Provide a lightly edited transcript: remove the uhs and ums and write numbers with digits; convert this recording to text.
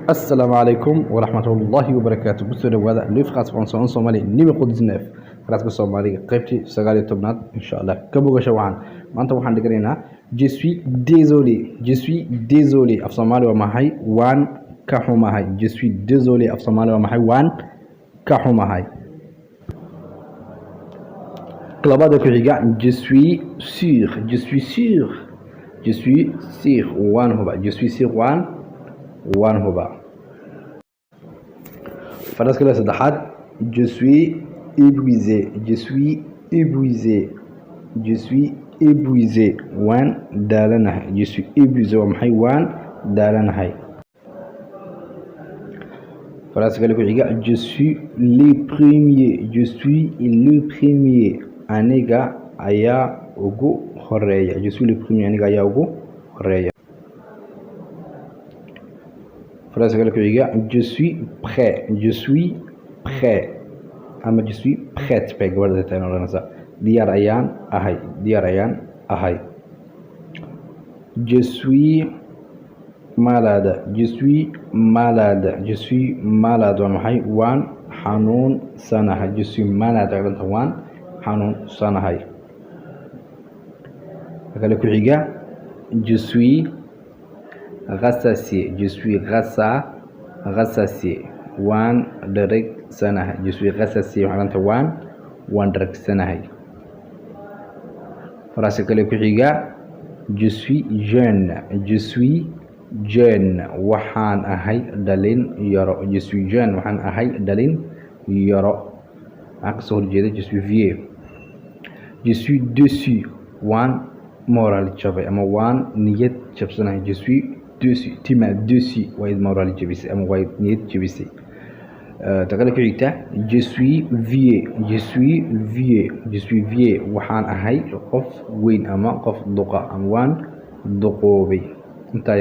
السلام عليكم ورحمة الله وبركاته. بسم الله ليف خاص فرنسا صومالي نيمي قدس نيف خلاص الصومالي قيبتي سغالي توبنات إن شاء الله كبوغا شوان ما أنت وحن دقرينا je suis désolé أف صومالي وما هاي وان كحو ما هاي je suis désolé أف صومالي وما هاي وان كحو ما هاي كلابا دكو هيغا je suis sûr وان هو je suis sûr وان هو فرس كلا صدحات je suis épuisé وان دالنا je suis épuisé ومحي وان دالنا هاي فرس كلا كويغا je suis le premier aniga aya ugu horeeya je suis le premier aniga aya ugu horeeya فرس كلا كويغا je suis prêt ama je suis prête bay gabadha tan oranaysa diyaar ayaan ahay je suis malade waa maxay waan xanuunsanahay je suis malade aqlanta waan xanuunsanahay kala ku xiga je suis rassasié waan dheregsanahay je suis rassasié aqlanta waan dheregsanahay farasa kale ku xiga je suis jeune waxaan ahay dhalin yaro je suis jeune waxaan ahay dhalin yaro aqso horjeeda je suis vieux je suis déçu waan moral jabay ama waan niyad jabsanahay je suis déçu waa moral jabisay ama waa niyad jabisay تقول لك je suis vieux waxaan ahay qof weyn ama qof duqa ama waan duqoobay inta